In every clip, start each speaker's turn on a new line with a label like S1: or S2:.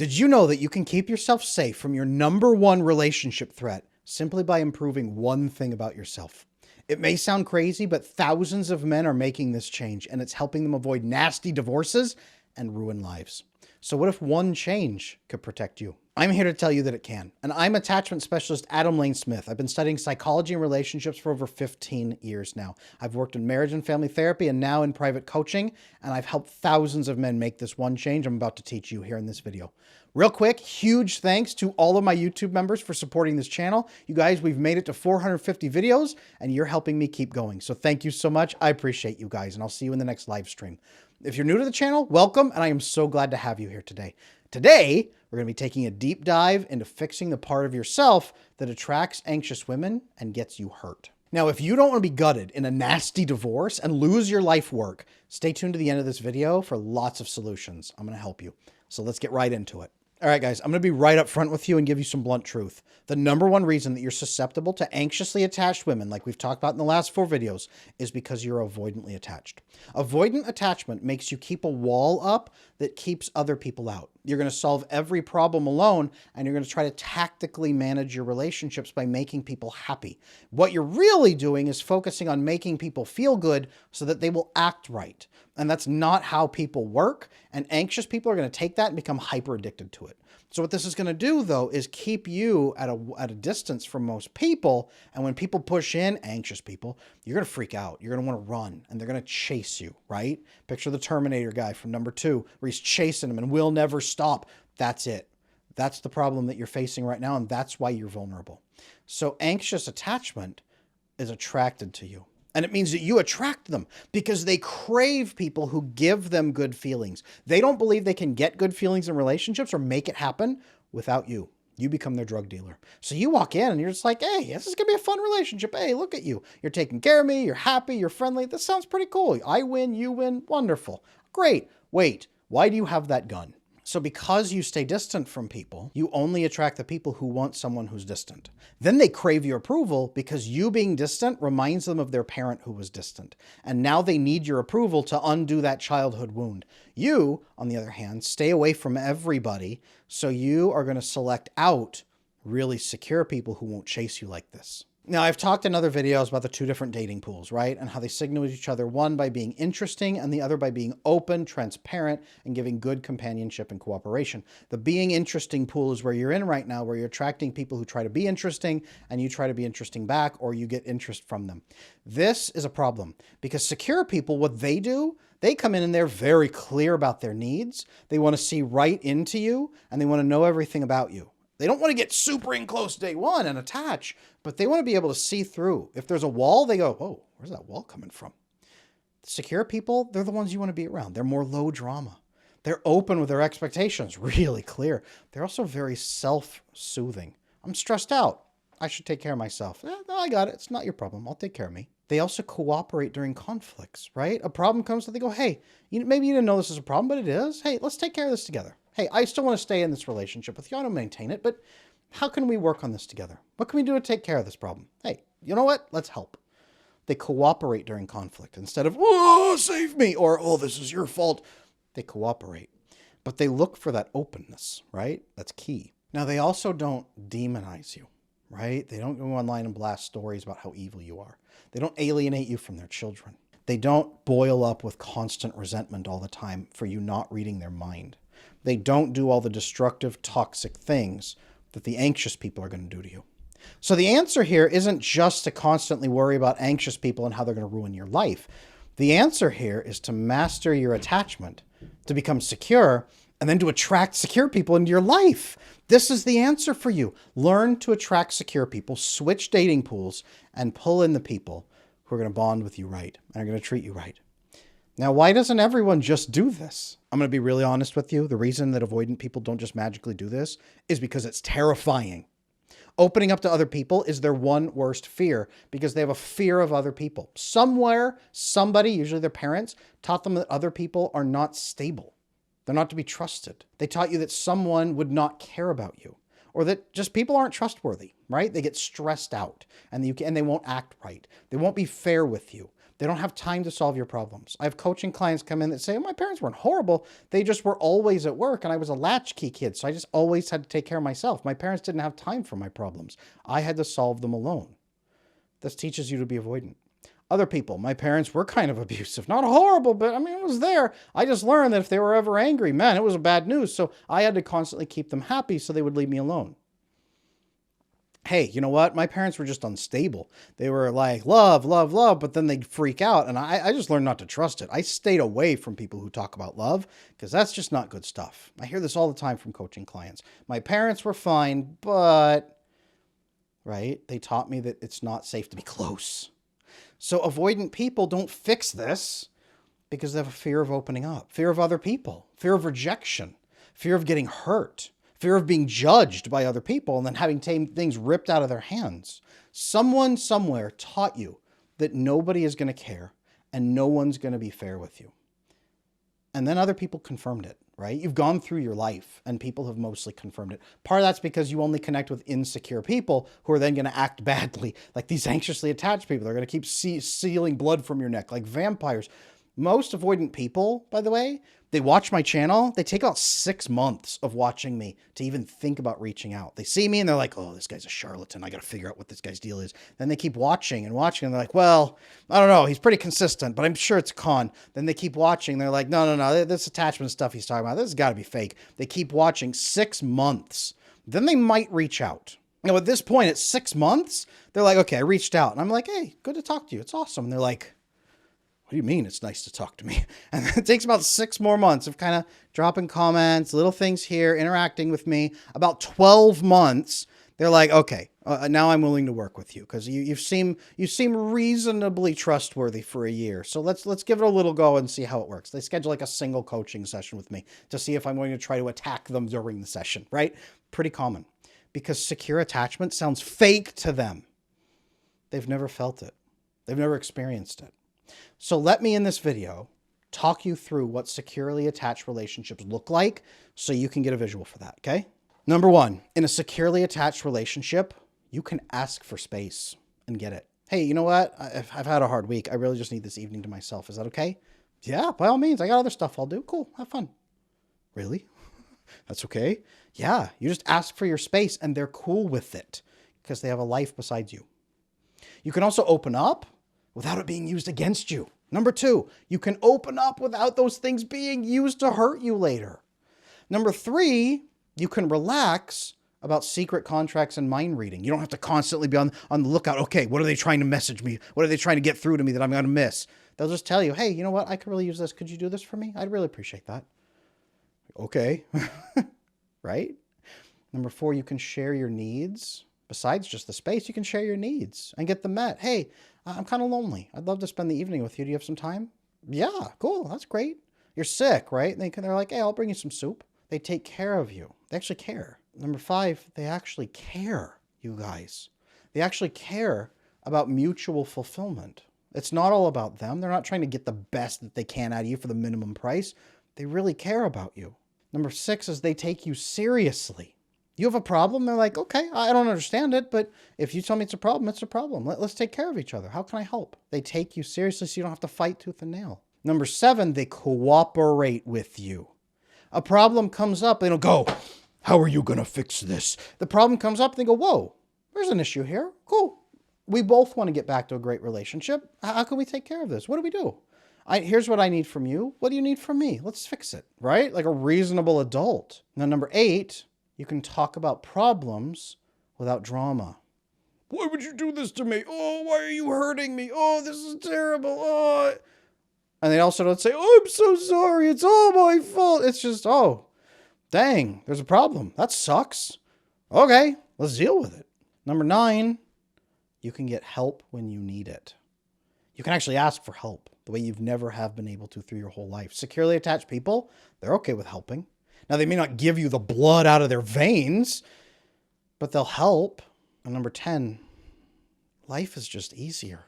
S1: Did you know that you can keep yourself safe from your #1 relationship threat simply by improving one thing about yourself? It may sound crazy, but thousands of men are making this change, and it's helping them avoid nasty divorces and ruin lives. So what if one change could protect you? I'm here to tell you that it can. And I'm attachment specialist Adam Lane Smith. I've been studying psychology and relationships for over 15 years now. I've worked in marriage and family therapy and now in private coaching, and I've helped thousands of men make this one change I'm about to teach you here in this video. Real quick, huge thanks to all of my YouTube members for supporting this channel. You guys, we've made it to 450 videos, and you're helping me keep going. So thank you so much. I appreciate you guys, and I'll see you in the next live stream. If you're new to the channel, welcome, and I am so glad to have you here today. Today, we're going to be taking a deep dive into fixing the part of yourself that attracts anxious women and gets you hurt. Now, if you don't want to be gutted in a nasty divorce and lose your life work, stay tuned to the end of this video for lots of solutions. I'm going to help you. So let's get right into it. All right, guys, I'm going to be right up front with you and give you some blunt truth. The #1 reason that you're susceptible to anxiously attached women, like we've talked about in the last 4 videos, is because you're avoidantly attached. Avoidant attachment makes you keep a wall up that keeps other people out. You're going to solve every problem alone, and you're going to try to tactically manage your relationships by making people happy. What you're really doing is focusing on making people feel good so that they will act right. And that's not how people work. And anxious people are going to take that and become hyper addicted to it. So what this is going to do, though, is keep you at a distance from most people. And when people push in, anxious people, you're going to freak out. You're going to want to run, and they're going to chase you, right? Picture the Terminator guy from #2, where he's chasing him and will never stop. That's it. That's the problem that you're facing right now, and that's why you're vulnerable. So anxious attachment is attracted to you. And it means that you attract them because they crave people who give them good feelings. They don't believe they can get good feelings in relationships or make it happen without you. You become their drug dealer. So you walk in and you're just like, hey, this is going to be a fun relationship. Hey, look at you. You're taking care of me. You're happy. You're friendly. This sounds pretty cool. I win. You win. Wonderful. Great. Wait, why do you have that gun? So because you stay distant from people, you only attract the people who want someone who's distant. Then they crave your approval because you being distant reminds them of their parent who was distant. And now they need your approval to undo that childhood wound. You, on the other hand, stay away from everybody. So you are going to select out really secure people who won't chase you like this. Now, I've talked in other videos about the 2 different dating pools, right? And how they signal to each other, one by being interesting and the other by being open, transparent, and giving good companionship and cooperation. The being interesting pool is where you're in right now, where you're attracting people who try to be interesting and you try to be interesting back, or you get interest from them. This is a problem because secure people, what they do, they come in and they're very clear about their needs. They want to see right into you and they want to know everything about you. They don't want to get super in close day one and attach, but they want to be able to see through. If there's a wall, they go, whoa, where's that wall coming from? Secure people, they're the ones you want to be around. They're more low drama. They're open with their expectations, really clear. They're also very self-soothing. I'm stressed out. I should take care of myself. No, I got it. It's not your problem. I'll take care of me. They also cooperate during conflicts, right? A problem comes, so they go, hey, maybe you didn't know this is a problem, but it is. Hey, let's take care of this together. Hey, I still want to stay in this relationship with you. I don't maintain it, but how can we work on this together? What can we do to take care of this problem? Hey, you know what? Let's help. They cooperate during conflict instead of, oh, save me, or, oh, this is your fault. They cooperate, but they look for that openness, right? That's key. Now, they also don't demonize you, right? They don't go online and blast stories about how evil you are. They don't alienate you from their children. They don't boil up with constant resentment all the time for you not reading their mind. They don't do all the destructive, toxic things that the anxious people are going to do to you. So the answer here isn't just to constantly worry about anxious people and how they're going to ruin your life. The answer here is to master your attachment, to become secure, and then to attract secure people into your life. This is the answer for you. Learn to attract secure people, switch dating pools, and pull in the people who are going to bond with you right and are going to treat you right. Now, why doesn't everyone just do this? I'm going to be really honest with you. The reason that avoidant people don't just magically do this is because it's terrifying. Opening up to other people is their one worst fear because they have a fear of other people. Somewhere, somebody, usually their parents, taught them that other people are not stable. They're not to be trusted. They taught you that someone would not care about you, or that just people aren't trustworthy, right? They get stressed out and they won't act right. They won't be fair with you. They don't have time to solve your problems. I have coaching clients come in that say, oh, my parents weren't horrible. They just were always at work and I was a latchkey kid. So I just always had to take care of myself. My parents didn't have time for my problems. I had to solve them alone. This teaches you to be avoidant. Other people, my parents were kind of abusive. Not horrible, but I mean, it was there. I just learned that if they were ever angry, man, it was bad news. So I had to constantly keep them happy so they would leave me alone. Hey, you know what? My parents were just unstable. They were like, love, love, love, but then they'd freak out. And I just learned not to trust it. I stayed away from people who talk about love because that's just not good stuff. I hear this all the time from coaching clients. My parents were fine, but, right? They taught me that it's not safe to be close. So avoidant people don't fix this because they have a fear of opening up, fear of other people, fear of rejection, fear of getting hurt, fear of being judged by other people and then having things ripped out of their hands. Someone somewhere taught you that nobody is going to care and no one's going to be fair with you. And then other people confirmed it, right? You've gone through your life and people have mostly confirmed it. Part of that's because you only connect with insecure people who are then going to act badly. Like these anxiously attached people, they're going to keep sealing blood from your neck like vampires. Most avoidant people, by the way, they watch my channel. They take about 6 months of watching me to even think about reaching out. They see me and they're like, oh, this guy's a charlatan. I got to figure out what this guy's deal is. Then they keep watching and watching. And they're like, well, I don't know. He's pretty consistent, but I'm sure it's a con. Then they keep watching. They're like, no. This attachment stuff he's talking about, this has got to be fake. They keep watching 6 months. Then they might reach out. Now, at this point, at 6 months, they're like, okay, I reached out. And I'm like, hey, good to talk to you. It's awesome. And they're like, what do you mean it's nice to talk to me? And it takes about 6 more months of kind of dropping comments, little things here, interacting with me. About 12 months, they're like, okay, now I'm willing to work with you because you seem reasonably trustworthy for a year. So let's give it a little go and see how it works. They schedule like a single coaching session with me to see if I'm going to try to attack them during the session, right? Pretty common because secure attachment sounds fake to them. They've never felt it. They've never experienced it. So let me in this video talk you through what securely attached relationships look like so you can get a visual for that, okay? Number 1, in a securely attached relationship, you can ask for space and get it. Hey, you know what? I've had a hard week. I really just need this evening to myself. Is that okay? Yeah, by all means. I got other stuff I'll do. Cool. Have fun. Really? That's okay? Yeah, you just ask for your space and they're cool with it because they have a life besides you. You can also open up without it being used against you. Number 2, you can open up without those things being used to hurt you later. Number 3, you can relax about secret contracts and mind reading. You don't have to constantly be on the lookout. Okay, what are they trying to message me? What are they trying to get through to me that I'm going to miss? They'll just tell you, hey, you know what? I could really use this. Could you do this for me? I'd really appreciate that. Okay. Right? Number 4, you can share your needs. Besides just the space, you can share your needs and get them met. Hey, I'm kind of lonely. I'd love to spend the evening with you. Do you have some time? Yeah, cool. That's great. You're sick, right? And they're like, hey, I'll bring you some soup. They take care of you. They actually care. Number 5, they actually care, you guys. They actually care about mutual fulfillment. It's not all about them. They're not trying to get the best that they can out of you for the minimum price. They really care about you. Number 6 is they take you seriously. You have a problem? They're like, okay, I don't understand it, but if you tell me it's a problem, it's a problem. Let's take care of each other. How can I help? They take you seriously so you don't have to fight tooth and nail. Number 7, they cooperate with you. A problem comes up, they don't go, how are you going to fix this? The problem comes up, they go, whoa, there's an issue here. Cool. We both want to get back to a great relationship. How can we take care of this? What do we do? Here's what I need from you. What do you need from me? Let's fix it, right? Like a reasonable adult. Now, number 8, you can talk about problems without drama. Why would you do this to me? Oh, why are you hurting me? Oh, this is terrible. Oh. And they also don't say, oh, I'm so sorry. It's all my fault. It's just, oh, dang, there's a problem. That sucks. Okay, let's deal with it. Number 9, you can get help when you need it. You can actually ask for help the way you've never have been able to through your whole life. Securely attached people, they're okay with helping. Now, they may not give you the blood out of their veins, but they'll help. And number 10, life is just easier.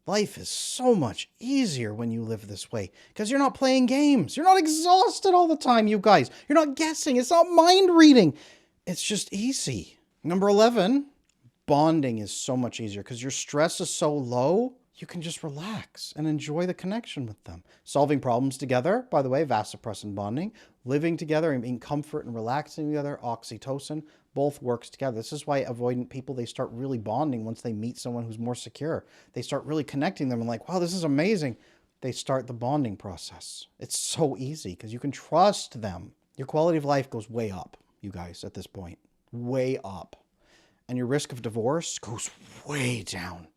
S1: Life is so much easier when you live this way because you're not playing games. You're not exhausted all the time, you guys. You're not guessing. It's not mind reading. It's just easy. Number 11, bonding is so much easier because your stress is so low. you can just relax and enjoy the connection with them. Solving problems together, by the way, vasopressin bonding, living together and being comfort and relaxing together, oxytocin, both works together. This is why avoidant people, they start really bonding once they meet someone who's more secure. They start really connecting them and like, wow, this is amazing. They start the bonding process. It's so easy because you can trust them. Your quality of life goes way up, you guys, at this point. Way up. And your risk of divorce goes way down.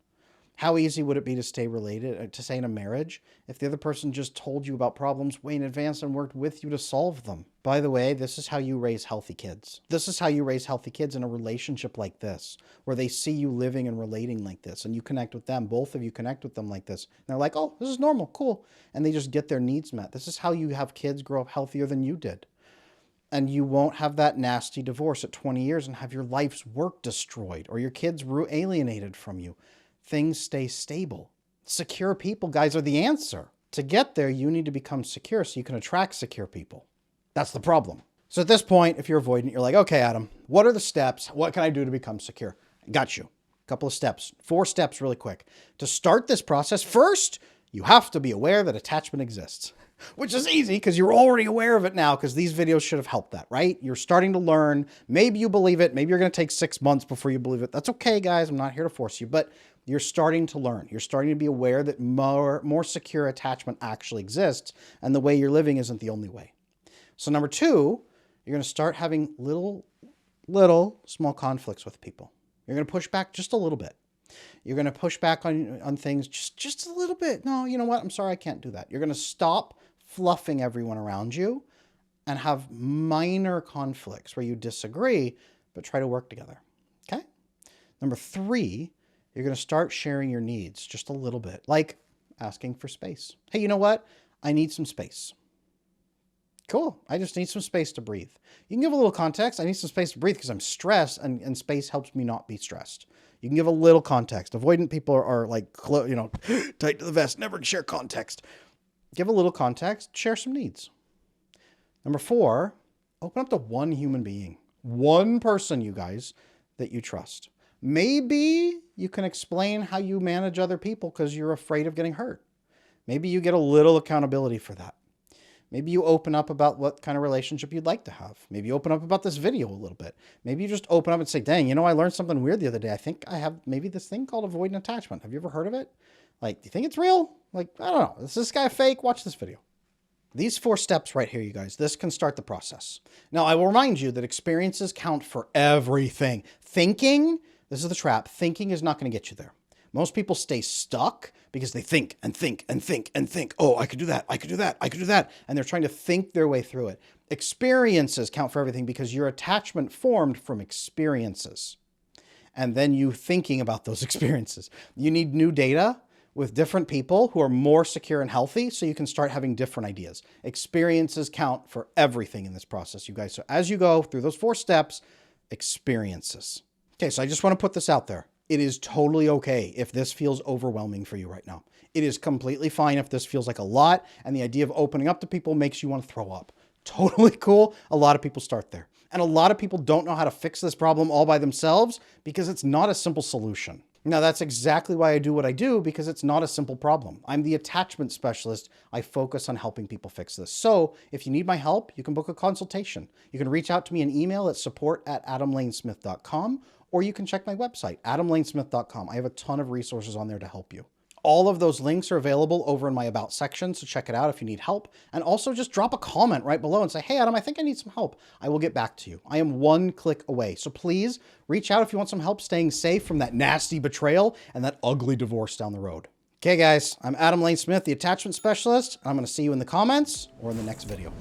S1: How easy would it be to stay related, to stay in a marriage, if the other person just told you about problems way in advance and worked with you to solve them? By the way, this is how you raise healthy kids. This is how you raise healthy kids in a relationship like this, where they see you living and relating like this, and you connect with them. Both of you connect with them like this. And they're like, oh, this is normal, cool. And they just get their needs met. This is how you have kids grow up healthier than you did. And you won't have that nasty divorce at 20 years and have your life's work destroyed or your kids alienated from you. Things stay stable. Secure people, guys, are the answer. To get there, you need to become secure so you can attract secure people. That's the problem. So at this point, if you're avoidant, you're like, okay, Adam, what are the steps? What can I do to become secure? Got you. A couple of steps. 4 steps really quick. To start this process, first, you have to be aware that attachment exists. Which is easy because you're already aware of it now because these videos should have helped that, right? You're starting to learn. Maybe you believe it. Maybe you're going to take 6 months before you believe it. That's okay, guys. I'm not here to force you, but you're starting to learn. You're starting to be aware that more secure attachment actually exists and the way you're living isn't the only way. So number 2, you're going to start having little small conflicts with people. You're going to push back just a little bit. You're going to push back on things just a little bit. No, you know what? I'm sorry, I can't do that. You're going to stop fluffing everyone around you and have minor conflicts where you disagree, but try to work together. Okay? Number 3, you're going to start sharing your needs just a little bit, like asking for space. Hey, you know what? I need some space. Cool. I just need some space to breathe. You can give a little context. I need some space to breathe because I'm stressed and space helps me not be stressed. You can give a little context. Avoidant people are like, tight to the vest, never share context. Give a little context, share some needs. Number 4, open up to one human being, one person, you guys, that you trust. Maybe you can explain how you manage other people because you're afraid of getting hurt. Maybe you get a little accountability for that. Maybe you open up about what kind of relationship you'd like to have. Maybe you open up about this video a little bit. Maybe you just open up and say, dang, I learned something weird the other day. I think I have maybe this thing called avoidant attachment. Have you ever heard of it? Like, do you think it's real? Like, I don't know. Is this guy fake? Watch this video. These 4 steps right here, you guys, this can start the process. Now, I will remind you that experiences count for everything. Thinking, this is the trap. Thinking is not going to get you there. Most people stay stuck because they think and think and think and think. Oh, I could do that. I could do that. I could do that. And they're trying to think their way through it. Experiences count for everything because your attachment formed from experiences. And then you thinking about those experiences. You need new data with different people who are more secure and healthy so you can start having different ideas. Experiences count for everything in this process, you guys. So as you go through those 4 steps, experiences. Okay, so I just want to put this out there. It is totally okay if this feels overwhelming for you right now. It is completely fine if this feels like a lot and the idea of opening up to people makes you want to throw up. Totally cool. A lot of people start there. And a lot of people don't know how to fix this problem all by themselves because it's not a simple solution. Now, that's exactly why I do what I do, because it's not a simple problem. I'm the attachment specialist. I focus on helping people fix this. So if you need my help, you can book a consultation. You can reach out to me an email at support@adamlanesmith.com, or you can check my website, adamlanesmith.com. I have a ton of resources on there to help you. All of those links are available over in my About section, so check it out if you need help. And also just drop a comment right below and say, hey, Adam, I think I need some help. I will get back to you. I am 1 click away. So please reach out if you want some help staying safe from that nasty betrayal and that ugly divorce down the road. Okay, guys, I'm Adam Lane Smith, the attachment specialist, and I'm going to see you in the comments or in the next video.